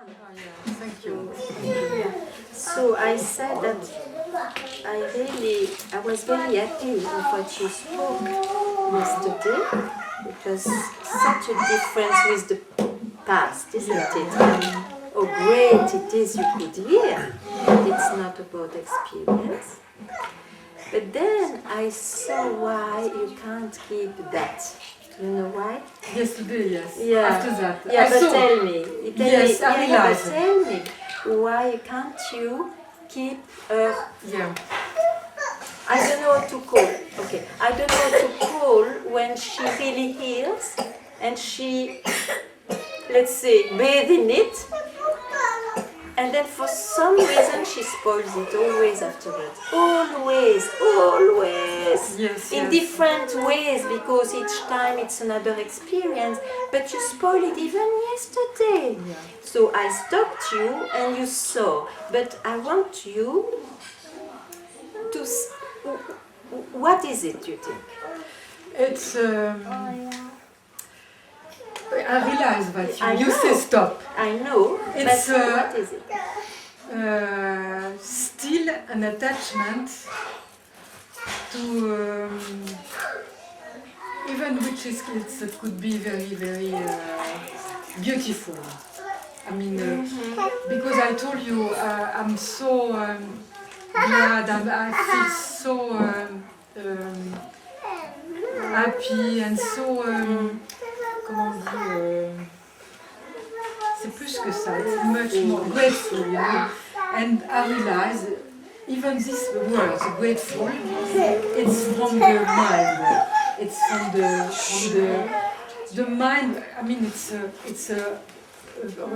Oh, yeah. Thank you. Yeah. So I said that I was very happy with what you spoke yesterday. It was such a difference with the past, isn't it? And how great it is you could hear. It's not about experience. But then I saw why you can't keep that. You know why? Yesterday, yes. Yeah. After that. Yeah, I but saw. tell me. Yes, I realize. But tell me, why can't you keep Yeah. I don't know what to call. Okay, I don't know what to call when she really heals and she, let's say, bathe in it, and then for some reason she spoils it always afterwards. Always. Yes, In yes. different ways, because each time it's another experience, but you spoil it even yesterday. Yeah. So I stopped you and you saw, but I want you to. What is it, you think? It's. I realize that you say stop. I know, It's, but what is it? Still an attachment to even which is it could be very very beautiful. I mean, because I told you I'm so glad and I feel so happy and so comment on dit c'est plus que ça, it's much more grateful, you know. And I realize even this word grateful, it's from the mind. It's from the mind. I mean, it's a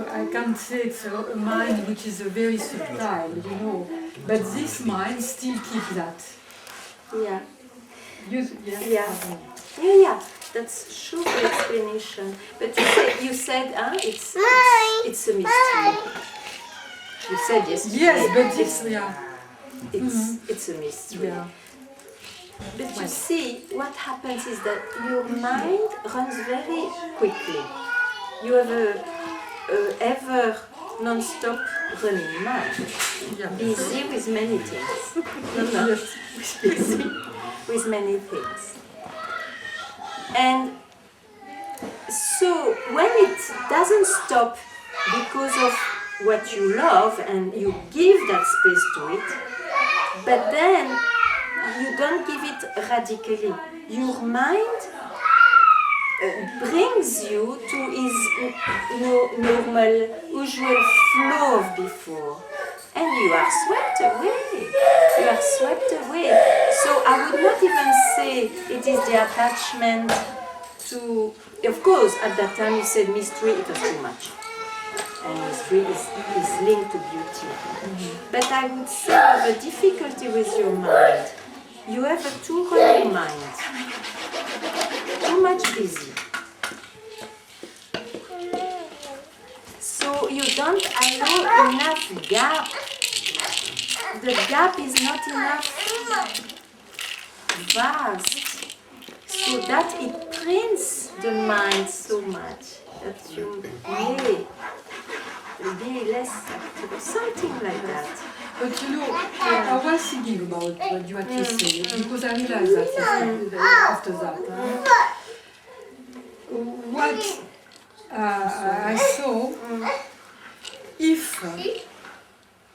I can't say it's a mind which is a very subtle, you know. But this mind still keeps that. Yeah. Yeah. Yeah. That's true explanation. But you said it's a mystery. You said yesterday. Yes, but it's a mystery. Yeah. But you see, what happens is that your mind runs very quickly. You have a ever non-stop running mind. Yeah. Busy with many things. Busy with many things. And so when it doesn't stop because of what you love and you give that space to it, but then you don't give it radically. Your mind brings you to its normal, usual flow of before. And you are swept away. You are swept away. So I would not even say it is the attachment to... Of course, at that time you said mystery, it was too much. And mystery is linked to beauty. Mm-hmm. But I would say you have a difficulty with your mind. You have a too running mind. Too much busy. So you don't allow enough gap. The gap is not enough vast, so that it prints the mind so much that you may be less active, something like that. But you know, I was thinking about what you say, because I realized that after that. What I saw, if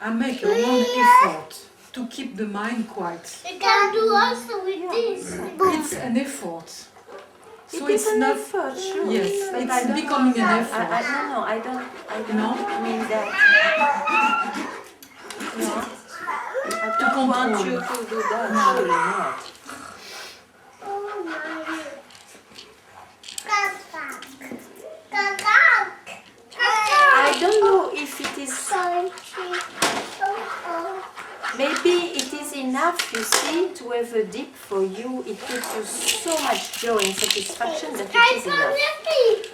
I make one effort to keep the mind quiet, You can do also with this. it's an effort. So It is it's an not. effort, sure. Yes, But it's I don't becoming know an that. effort. I don't mean that. No. I don't want you to do that, surely not. I don't know if it is... Maybe it is enough, you see, to have a dip for you. It gives you so much joy and satisfaction that it is enough.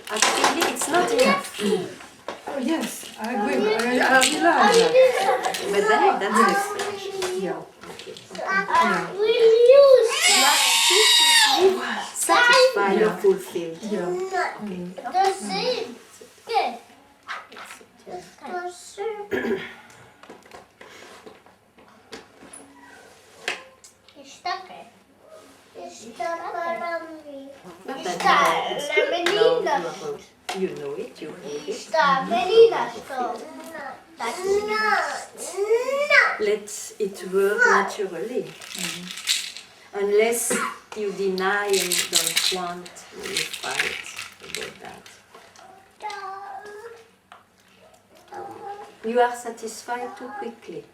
Actually, it's not enough. Oh, yes, I agree. I realize that. But then that's an explanation. Yeah. You are satisfied or fulfilled. Yeah. The same. Good. But that's not- it's good. No, you know it, you hear it. Let it work naturally. Unless you deny and don't want, you fight about that. You are satisfied too quickly.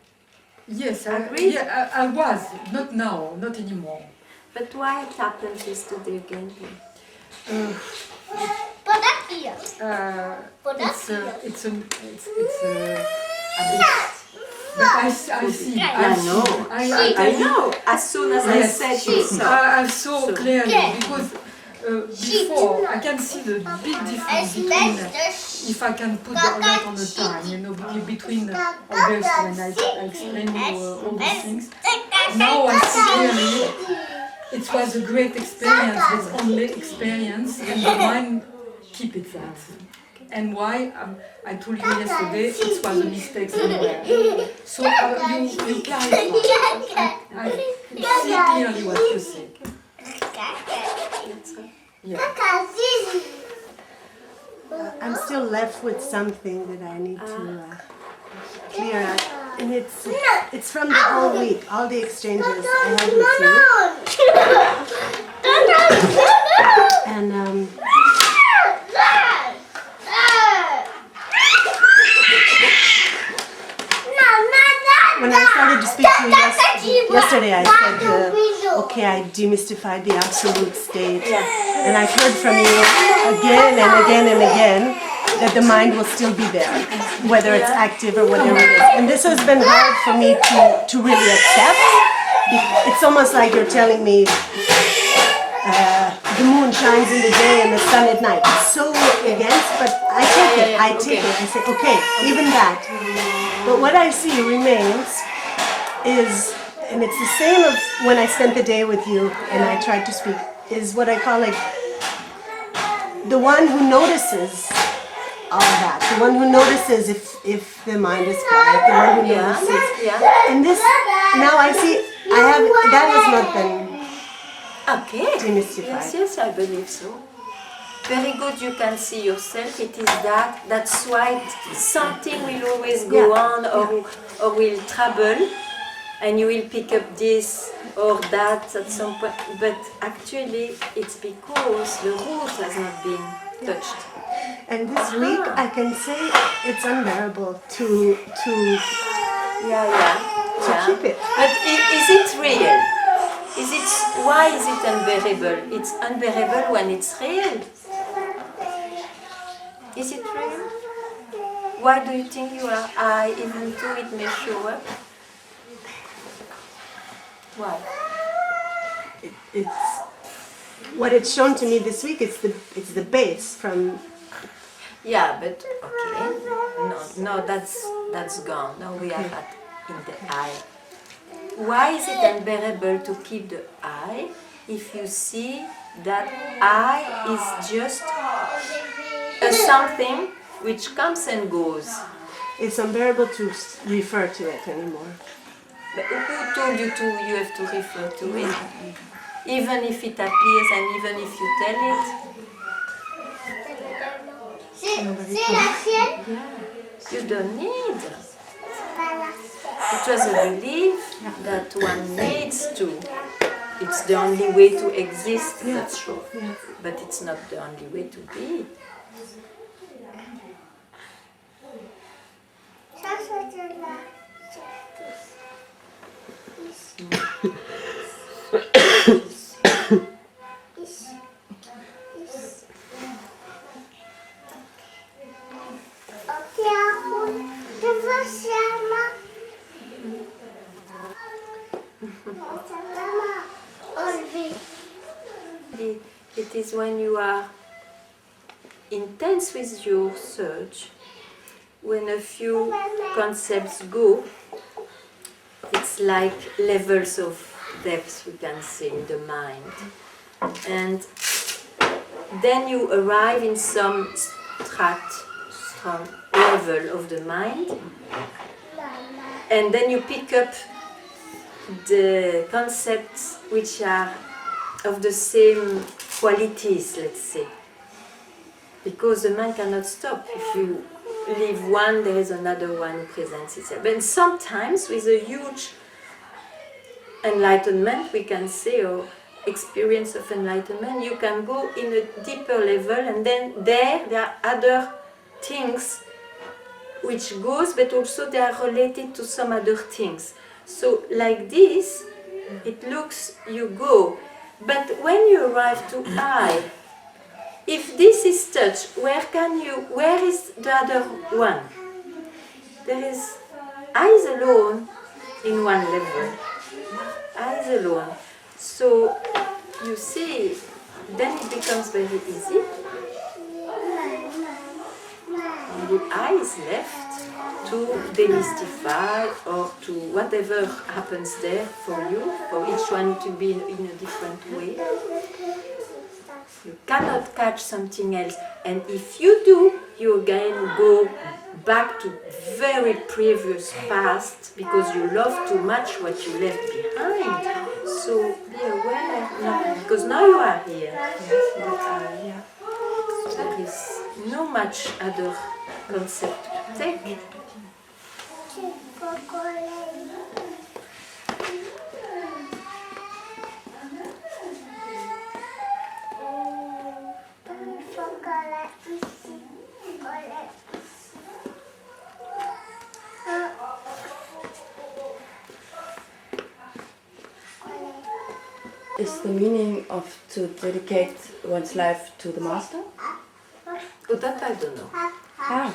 Yes, Agreed? I was. Not now, not anymore. But why it happens yesterday again? It's a bit. But I see. I know. I know. As soon as I said you saw. I saw clearly because before I can see the big difference between if I can put that on the time, you know, between August when I explained you all these things. Now I see clearly it was a great experience, but only experience and the mind keep it that. And why? I told you yesterday it was a mistake somewhere. So you clarify. I see clearly what you say. Yeah. I'm still left with something that I need to clear up, and it's from the whole week, all the exchanges I had with you, and when I started to speak to you yesterday, I said, okay, I demystified the absolute state. And I've heard from you again and again and again that the mind will still be there, whether it's active or whatever it is. And this has been hard for me to really accept. It's almost like you're telling me the moon shines in the day and the sun at night. It's so against, but I take it. I say, okay, even that. But what I see remains is, and it's the same of when I spent the day with you and I tried to speak, is what I call like the one who notices all that, the one who notices if the mind is quiet, the one who notices. And this, now I see, that has not been demystified. Yes, I believe so. Very good, you can see yourself, it is that's why something will always go on or will trouble, and you will pick up this or that at some point, but actually it's because the root has not been touched. And this week I can say it's unbearable to keep it. But is it real? Why is it unbearable? It's unbearable when it's real. Is it real? Why do you think you are I, even though it may show up? Why? It's what it's shown to me this week. It's the base from. Yeah, but okay. No, that's gone. Now we are in the I. Why is it unbearable to keep the I if you see that I is just a something which comes and goes? It's unbearable to refer to it anymore. But who told you you have to refer to it? Even if it appears and even if you tell it? You don't need. It was a belief that one needs to. It's the only way to exist, that's true. But it's not the only way to be. It is when you are intense with your search, when a few concepts go, it's like levels of depth, we can say, in the mind. And then you arrive in some strong level of the mind, and then you pick up the concepts which are of the same qualities, let's say. Because the mind cannot stop. If you leave one, there is another one presents itself. And sometimes with a huge enlightenment, we can say, or experience of enlightenment, you can go in a deeper level, and then there are other things which goes, but also they are related to some other things. So like this, it looks, you go. But when you arrive to I, if this is touch, where is the other one? There is I is alone in one level. I is alone. So you see, then it becomes very easy. And the I is left to demystify or to whatever happens there for you. For each one to be in a different way. You cannot catch something else, and if you do, you again go back to very previous past because you love too much what you left behind. So be aware, because now you are here. There is no much other concept to take. Is the meaning of to dedicate one's life to the master? Oh, that I don't know. Ah.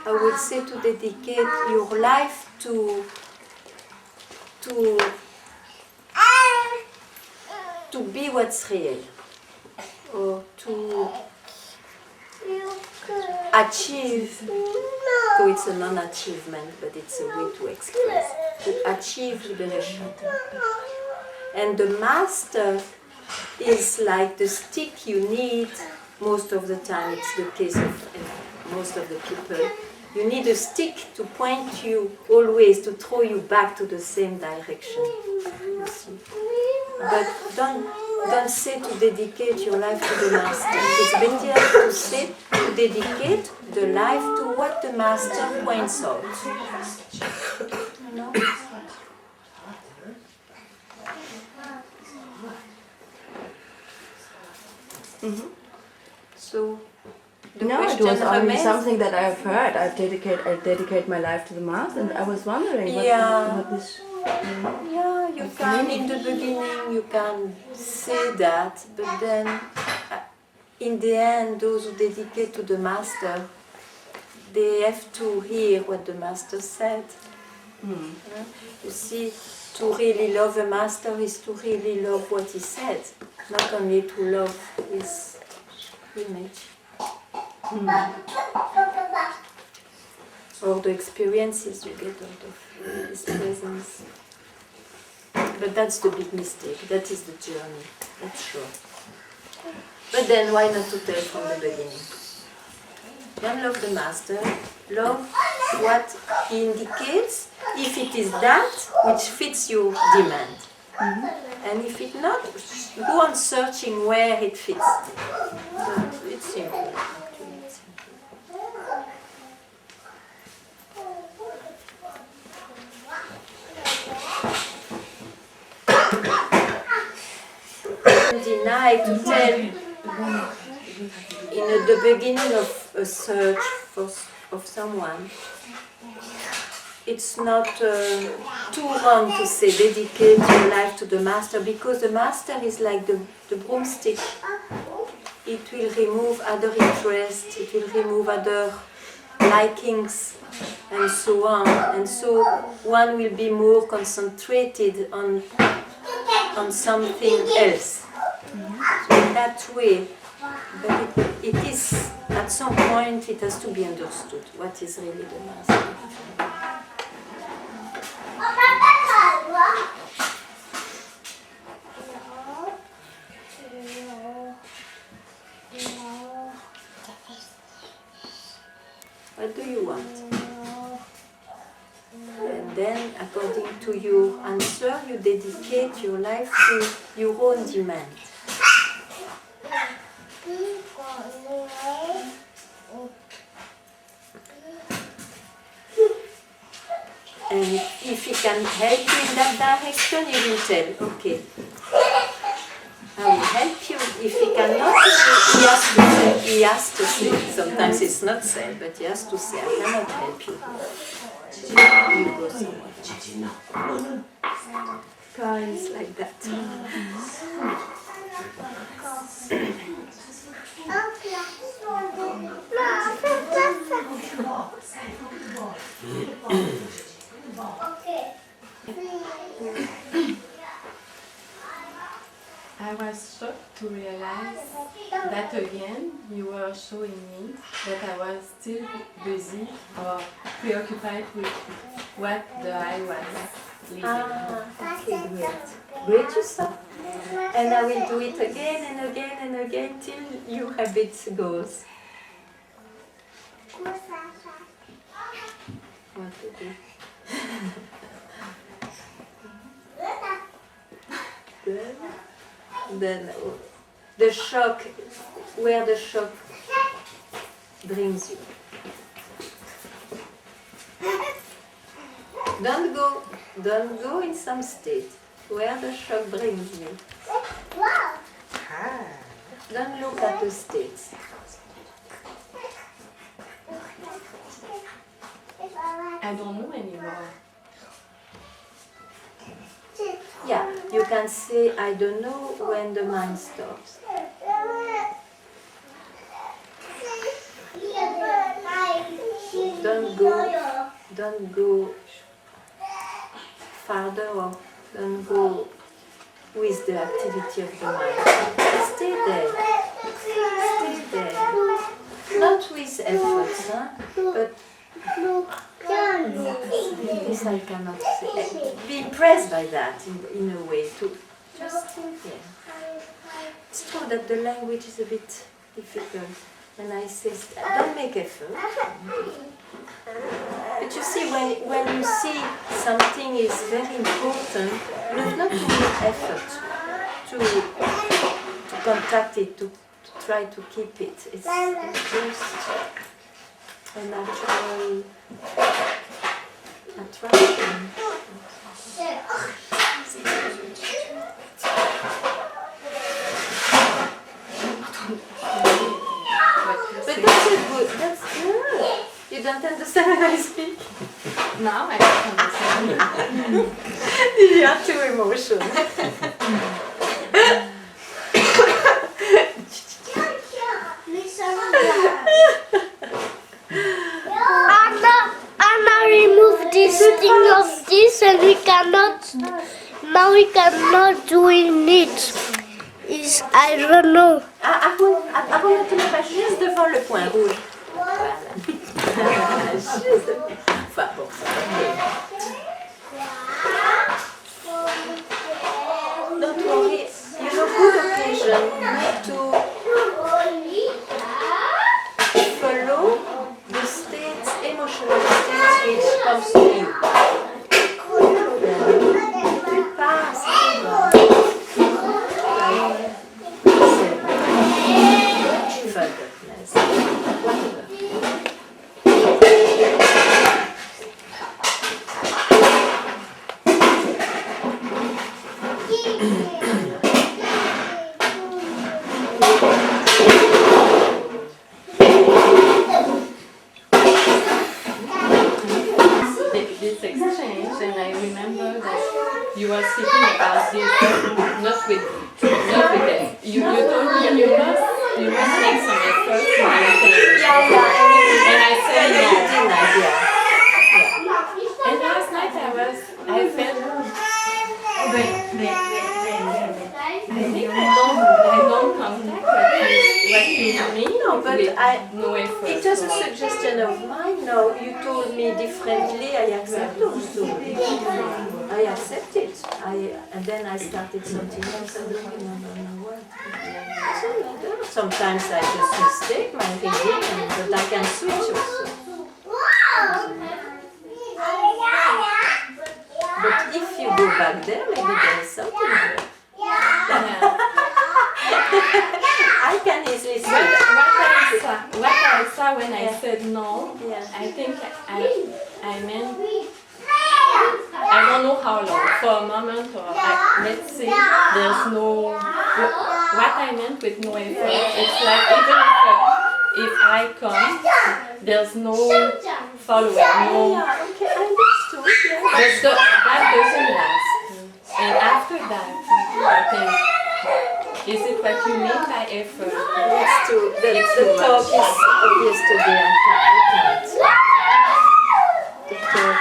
I would say to dedicate your life to be what's real, or to achieve. So it's a non-achievement, but it's a way to express, to achieve liberation. And the master is like the stick you need most of the time. It's the case of most of the people. You need a stick to point you always, to throw you back to the same direction. You see. But don't say to dedicate your life to the master. It's better to say to dedicate the life to what the master points out. You know? Mm-hmm. So no, it was only something that I've heard. I dedicate my life to the master, and I was wondering what this. Yeah, you can in the beginning you can say that, but then in the end, those who dedicate to the master, they have to hear what the master said. You see, to really love a master is to really love what he said, not only to love his image. Or the experiences you get out of his presence. But that's the big mistake. That is the journey. That's sure. But then why not to tell from the beginning? Then love the master, love what he indicates, if it is that which fits your demand. And if it not, go on searching where it fits. But it's simple. Actually, it's simple. Deny to tell in the beginning of a search of someone. It's not too wrong to say dedicate your life to the master, because the master is like the broomstick. It will remove other interests, it will remove other likings and so on, and so one will be more concentrated on something else. So in that way, but it is, at some point it has to be understood what is really the master. What do you want? And then, according to your answer, you dedicate your life to your own demand. And if he can help you in that direction, you will tell, okay, I will help you. If he cannot, he has to say. Sometimes it's not said, but he has to say, I cannot help you. You go somewhere. Guys, like that. I was shocked to realize that again you were showing me that I was still busy or preoccupied with what the I was living. Okay, great. Great, you saw. And I will do it again and again and again till your habit goes. What to do? Then the shock, where the shock brings you. Don't go in some state where the shock brings you. Don't look at the states. I don't know anymore. Yeah, you can say, I don't know when the mind stops. Don't go farther or don't go with the activity of the mind. Stay there. Stay there. Not with efforts, huh? But this I cannot say. Be impressed by that in a way too. Just stay there. It's true that the language is a bit difficult. And I say, don't make effort. But you see, when you see something is very important, you have not to make effort to contact it, to try to keep it. It's just a natural attraction. But that's a good, that's good. You don't understand when I speak? Now I don't understand. You are too emotional. Anna remove this thing of this and we cannot, now we cannot do it. Is I don't know. Avant de te mettre juste devant le point rouge. Voilà. Juste. Enfin bon. Don't worry. You know, good occasion to follow the states, emotional states which comes to you. Tu passes. Forgiveness, whatever. This exchange, and I remember that you were speaking about this not with them. You told me you must make some effort to maintain. And I said no. And last night I felt I think I don't contact what you mean. No, but no effort. it was a suggestion of mine. No, you told me differently. I accept also. I accept it. And then I started something else. I don't remember what. Sometimes I just mistake my reading, but I can switch also. But if you go back there, maybe there is something there. Yeah. I can easily see What that. I saw when I said no, Yeah. I think I meant, I don't know how long, for a moment, or let's say there's no, what I meant with no effort, it's like even if I come, there's no following, no, Yeah, okay, I understood. Yeah. but that doesn't last. And after that, I think, is it what you mean by effort? It's too, the talk is obvious today. I can't. The talk,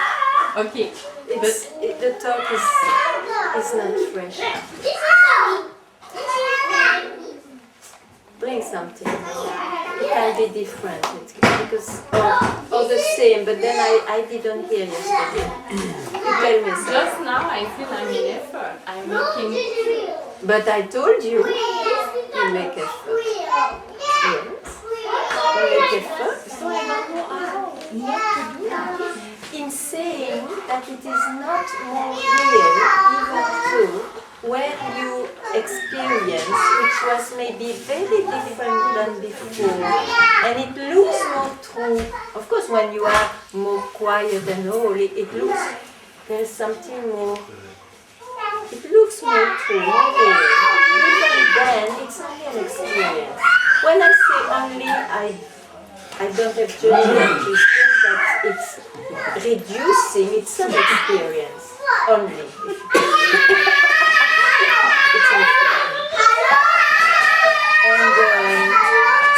Okay, the talk is not fresh. Bring something. It can be different because or the same, but then I didn't hear yesterday. You tell me something. just now I feel I'm in effort. I'm making, But I told you, you make effort. Yes. You make effort. so I don't know how not to do that. In saying that it is not more real, even true, when you experience, which was maybe very different than before, and it looks more true. Of course, when you are more quiet and all, it looks, there's something more, it looks more true, more real. Even then, it's only an experience. When I say only, I don't have judgment, it's just that it's reducing, it's an experience, only. It's an experience. And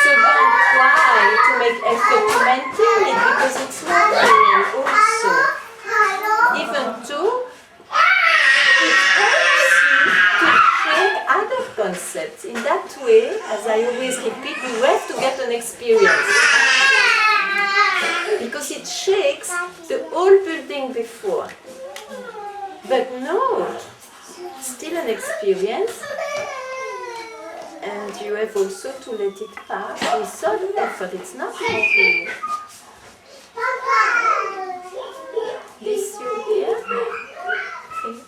so don't try to make effort to maintain it, because it's not real also. Even though it helps you to train other concepts. In that way, as I always repeat, you have to get an experience. Because it shakes the whole building before. But no, still an experience. And you have also to let it pass without effort. It's not easy. This you hear? Okay.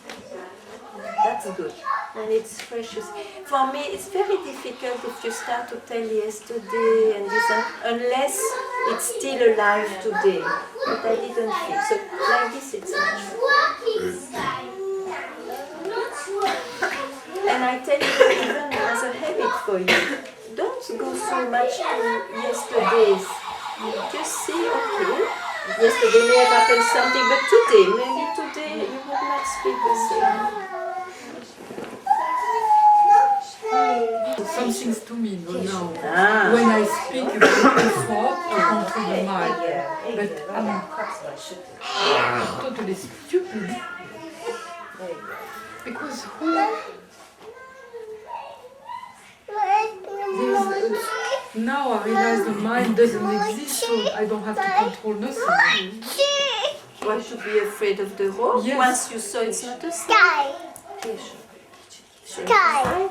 That's good. And it's precious. For me, it's very difficult if you start to tell yesterday and this, unless it's still alive today. But I didn't feel. So like this, it's natural. And I tell you, even as a habit for you, don't go so much to yesterday's. Just see, okay, yesterday may have happened something, but today you would not speak the same. Some things to me now. Ah. When I speak about effort to control the mind, but I'm totally stupid. Because now I realize the mind doesn't exist, so I don't have to control nothing. Want to be afraid of the rope? Yes. Once you saw it's not a snake. Sky.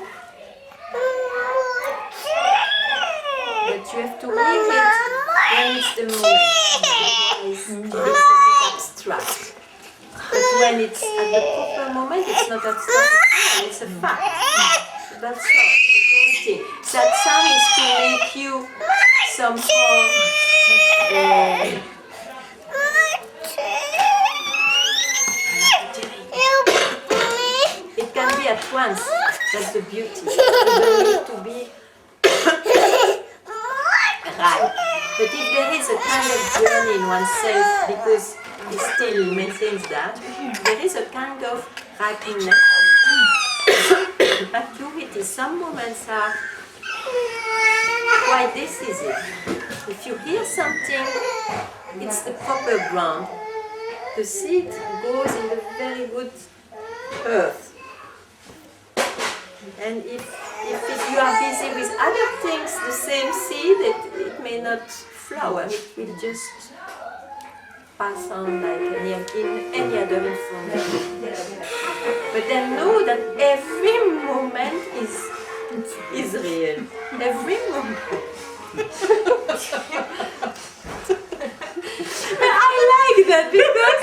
But you have to leave it when it's the moment. It's a bit abstract. But when it's at the proper moment, it's not abstract at all, it's a fact. That's all. The whole thing. Satsang is to make you somehow it can be at once. That's the beauty. You don't need to be right. But if there is a kind of journey in oneself, because he still maintains that, there is a kind of rightness, acuity. Some moments are quite decisive. If you hear something, it's the proper ground. The seed goes in the very good earth. And if you are busy with other things, the same seed, it may not flower. It will just pass on like any other information. But then know that every moment is real. Every moment. I like that because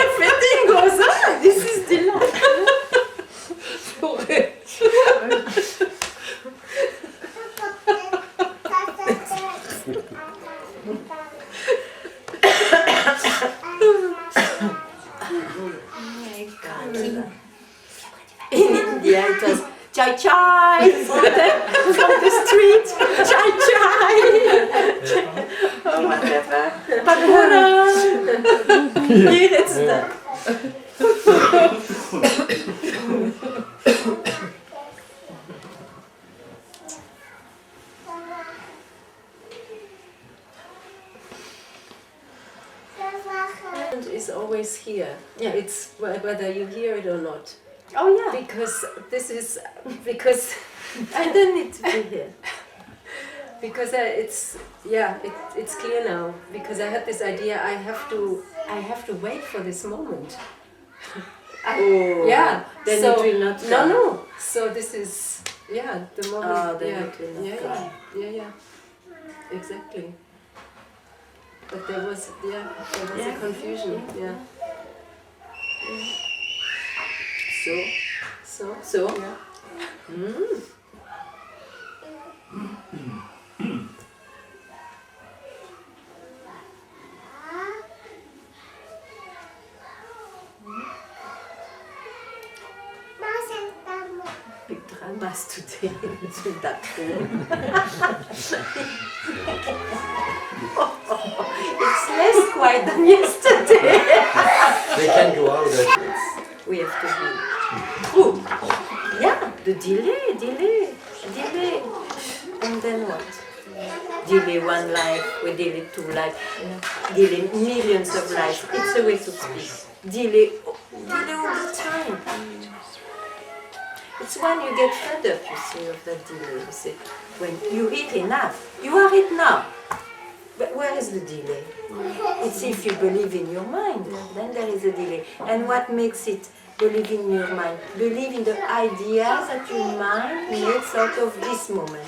everything goes on. This is Yeah, it was chai chai from the street. Chai chai. Or whatever. Pakura. Hier it's the. Is always here. Yeah. It's whether you hear it or not. Oh yeah. Because I don't need to be here. because it's clear now. Because I had this idea. I have to wait for this moment. Yeah. Then so, it will not No, come. no. So this is the moment. Oh, then yeah. it will not yeah, come. yeah. Exactly. But there was a confusion. Yeah. So. Yeah. Big dramas today in that room. It's less quiet than yesterday. They can go out. We have to be true. Yeah, the delay. And then what? Delay one life, we delay two lives, delay millions of lives. It's a way to speak. Delay all the time. It's when you get fed up, you see, of that delay. You see, when you eat enough, you are it now. But where is the delay? It's if you believe in your mind, then there is a delay. And what makes it believe in your mind? Believe in the ideas that your mind makes out of this moment.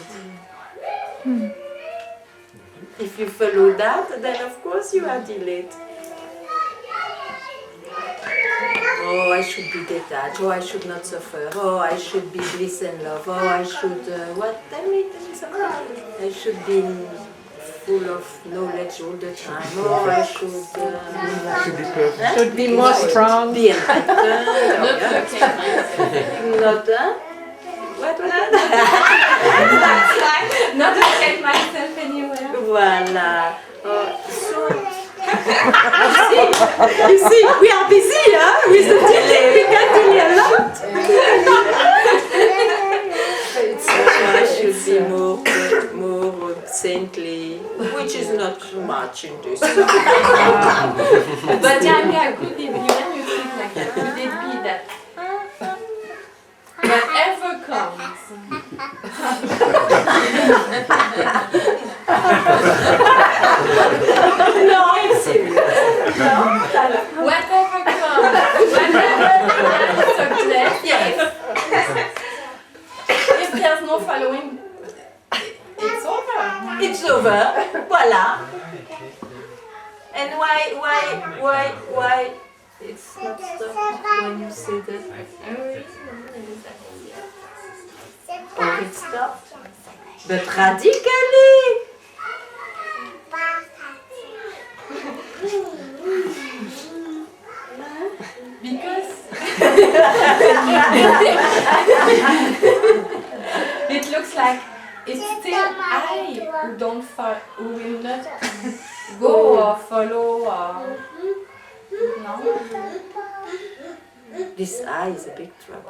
If you follow that, then of course you are delayed. Oh, I should be detached. Oh, I should not suffer. Oh, I should be bliss and love. Oh, I should, what? Tell me something. I should be full of knowledge all the time. Oh, I should... Should be perfect. Should be more strong. Be enlightened. Not looking myself. Not, what? Not look at myself anywhere. Voilà. So, you see, we are busy, with the delay. We can delay a lot. I should be more saintly, which is not much in this. But yeah, could it be when you think like that? Could it be that whatever comes? No, I'm serious. Whatever comes, whatever success, yes. If there's no following, it's over. It's over. Voila. And why it's not stopped when you say that? Oh, it's stopped. But radically. Because it looks like it's still I who don't who will not go or follow or no. This eye is a big trouble.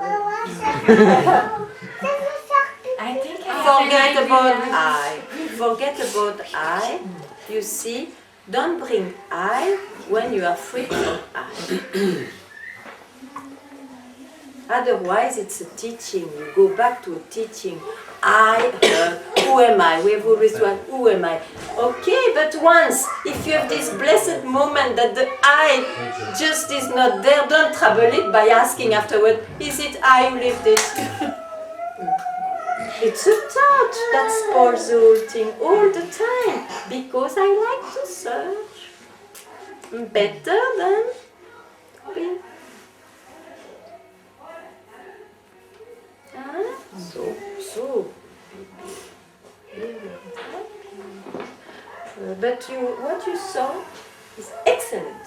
I think I Forget have about an idea. I. Forget about I. You see, don't bring I when you are free from I. Otherwise, it's a teaching. You go back to a teaching. I, her, who am I? We have always one, who am I? Okay, but once, if you have this blessed moment that the I just is not there, don't trouble it by asking afterward, is it I who lived it? It's a touch that spoils the whole thing all the time, because I like to search better than being. So. But what you saw is excellent.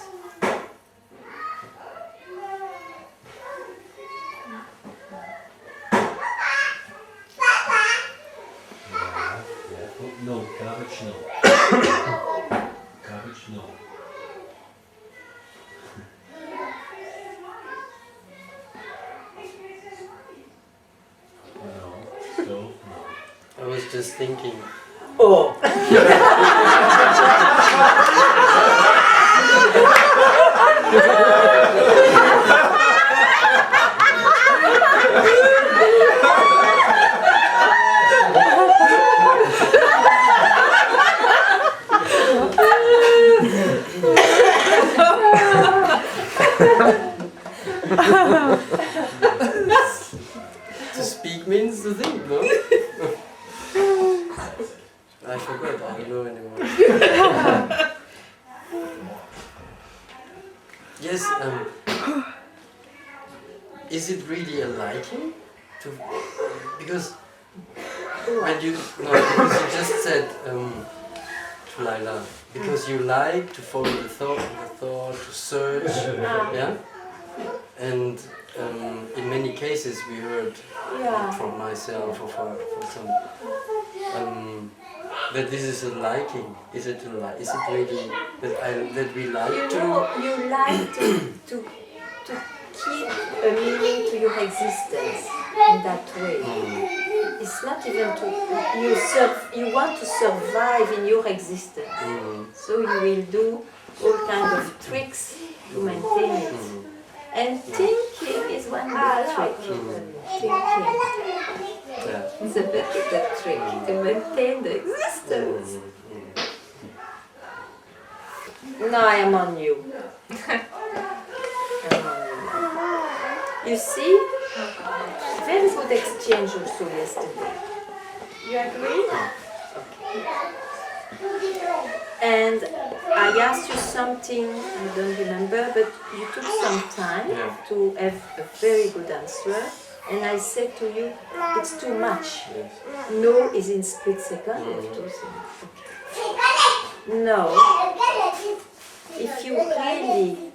Garbage no. Garbage no. No. Stove no. I was just thinking. Oh. To speak means to think, no? I forgot, I don't know anymore. Yes, is it really a liking? Because when you, no, because you just said to Laila, because you like to follow the thought, to search, yeah? And in many cases we heard from myself or for some that this is a liking. Is it really that we like You like to keep a meaning to your existence in that way. It's not even you want to survive in your existence. So you will do all kinds of tricks to maintain it. And thinking is one good trick. Thinking. It's a very good trick to maintain the existence. No, I am on you. You see, very good exchange also yesterday. You agree? And I asked you something, I don't remember, but you took some time to have a very good answer. And I said to you, it's too much. No is in split second. You have to say, okay. No. If you really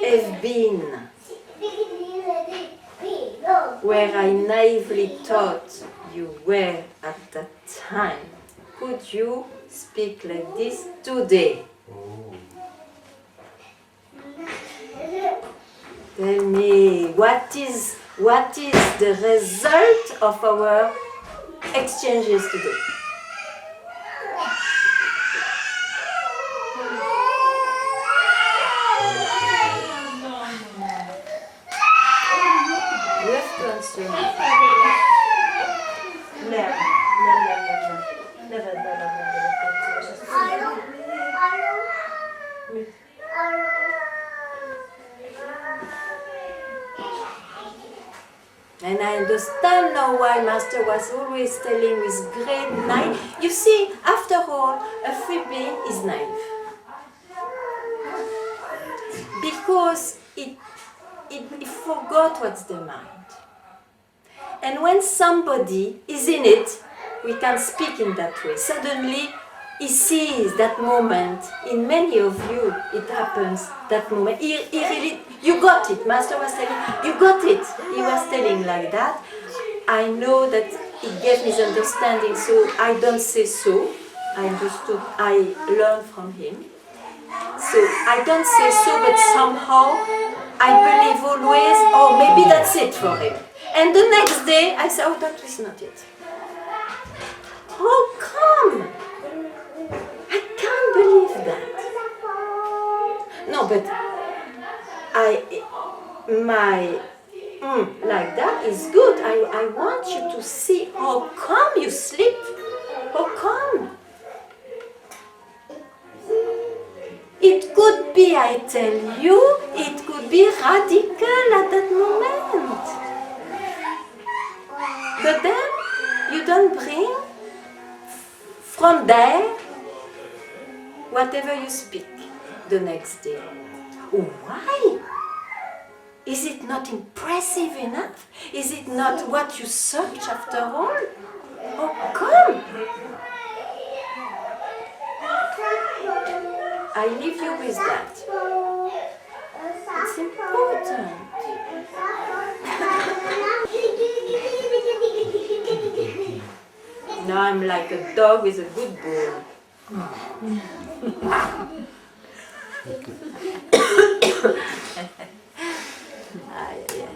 have been where I naively thought you were at that time, could you speak like this today? Tell me, what is the result of our exchanges today? You have to answer me. And I understand now why Master was always telling with great naive. You see, after all, a free being is naive. Because it forgot what's the mind. And when somebody is in it, we can speak in that way. Suddenly, he sees that moment. In many of you, it happens, that moment. He really, you got it. Master was telling, you got it. He was telling like that. I know that he gave misunderstanding, so I don't say so. I understood, I learned from him. So I don't say so, but somehow I believe always, oh, maybe that's it for him. And the next day, I say, oh, that was not it. How come? I can't believe that. No, but like that is good. I want you to see how come you sleep. How come? It could be, I tell you, it could be radical at that moment. But then you don't bring from there whatever you speak the next day. Why? Is it not impressive enough? Is it not what you search after all? How come? I leave you with that. It's important. Now I'm like a dog with a good bone. Ay, ay, ay.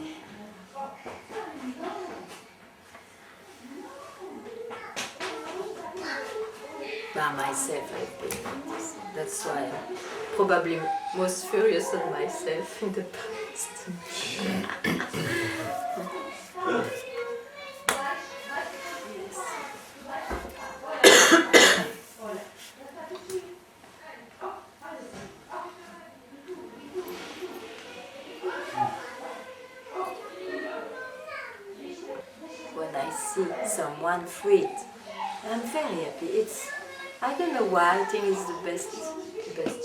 By myself, I've been like this. That's why I'm probably most furious at myself in the past. When I see someone free, I'm very happy. I don't know why, I think it's the best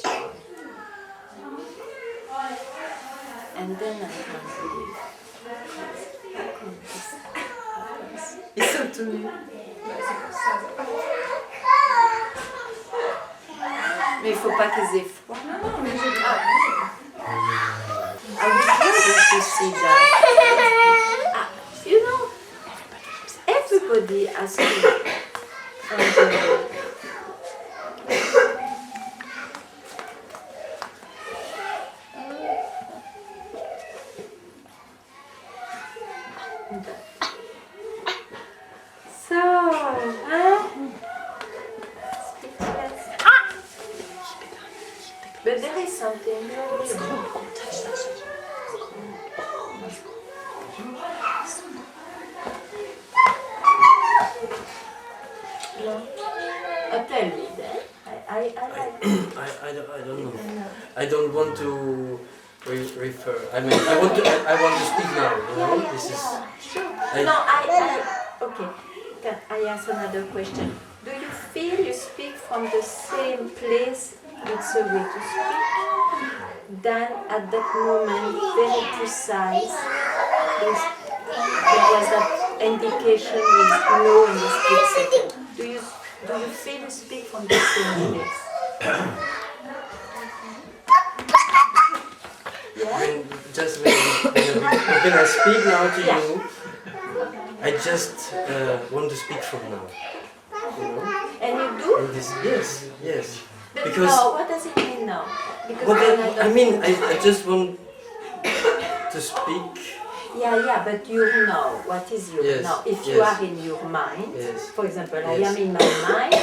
joy. And then I can't believe. How come this happens? It's up to me. Mais il faut pas qu'ils aient froid. I would love to see that. You know, everybody has to. So, speechless. But there is something. Tell me then. I don't know. I don't want to refer. I mean, I want to speak now. You know, this is. Okay. Can I ask another question? Do you feel you speak from the same place? It's a way to speak. Then at that moment, very precise. There was that indication with no in the split second. Do you feel you speak from the same place? Yeah? When I speak now to you, I just want to speak from now. You know? And you do? And this, yes. But Because no, what does it mean now? Because I mean, I just want to speak. Yeah, but you know. What is your Yes, now? If you yes. are in your mind, Yes. for example, I Yes. am in my mind,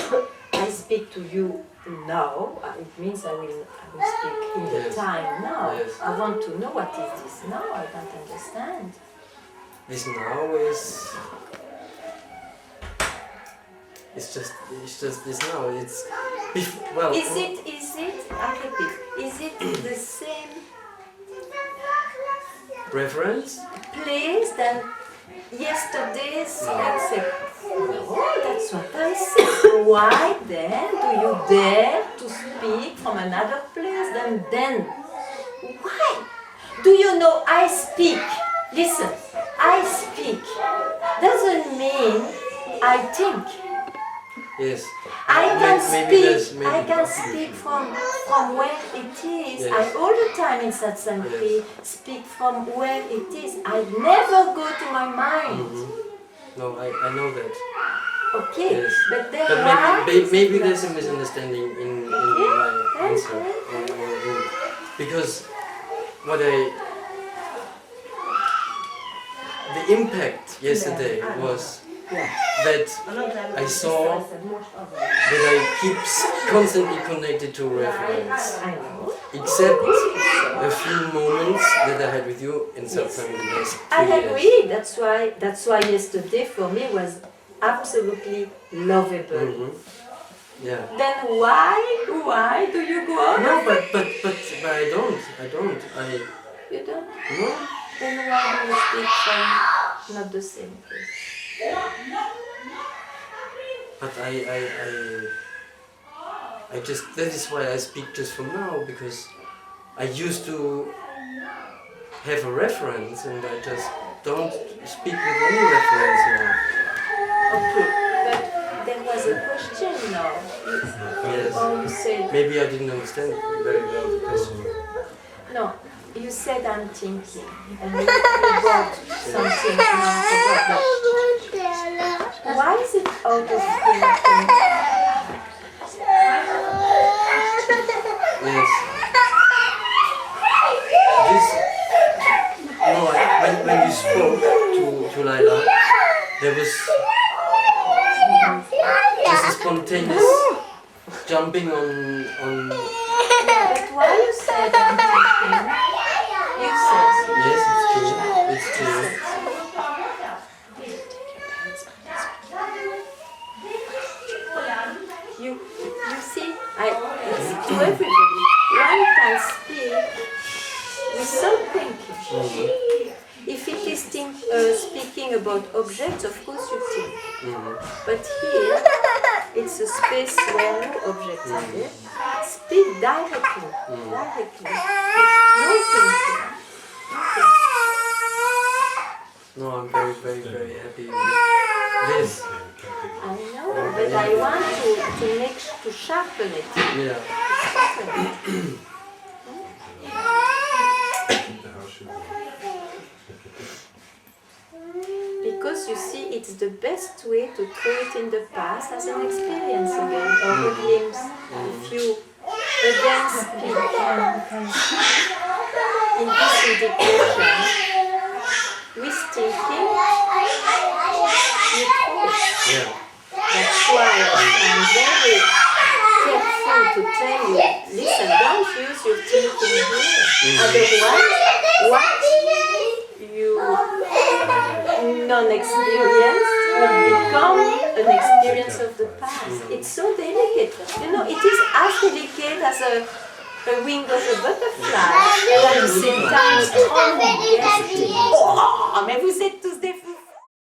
I speak to you now, it means I will speak in the Yes. time now. Yes. I want to know what is this now, I don't understand. This now is. It's just this now. It's well. Is it, I repeat, is it the same Reference? place than yesterday's except? No, that's what I said. Why then do you dare to speak from another place than then? Why? Do you know I speak? Listen, I speak doesn't mean I think. Yes. I Maybe can speak from where it is. Yes. I all the time in Satsang Yes. speak from where it is. I never go to my mind. No, I know that. Okay, Yes. but then But why? maybe there's a misunderstanding in my answer. Because the impact yesterday was that I saw that I keep constantly connected to reference, I know. except a few moments that I had with you in Satsang the last 2 I years. agree. That's why yesterday for me was absolutely lovable. Yeah. Then why do you go on? No, but I don't. You don't? No. Then why do you speak from not the same place? But I just, that is why I speak just from now, because I used to have a reference and I just don't speak with any reference now. Okay, but there was a question now. Yes. Or you said, Maybe I didn't understand very well the question. no, you said I'm thinking. And you brought something now. I forgot. Why is it out of thinking? Yes. This, no, when you spoke to Laila, there was just a spontaneous jumping on. But why you said I'm thinking? You said. Yes, it's true. It's true. You see, it's to everybody. One can speak without thinking. If it is speaking about objects, of course you think. But here, it's a space where no objects are there. Speak directly. Directly. No thinking. No, I'm very, very, very happy with this. I know, but I want to sharpen it. Yeah. Because you see, it's the best way to throw it in the past as an experience again, or a glimpse. If you again speak in this meditation with thinking, you throw it. Yeah. That's why I'm very careful to tell you, listen, don't use your thinking here. Otherwise, what you non-experienced will become an experience of the past. It's so delicate. You know, it is as delicate as a wing of a butterfly, and at the same time strong. Yes. Oh, mais vous êtes tous des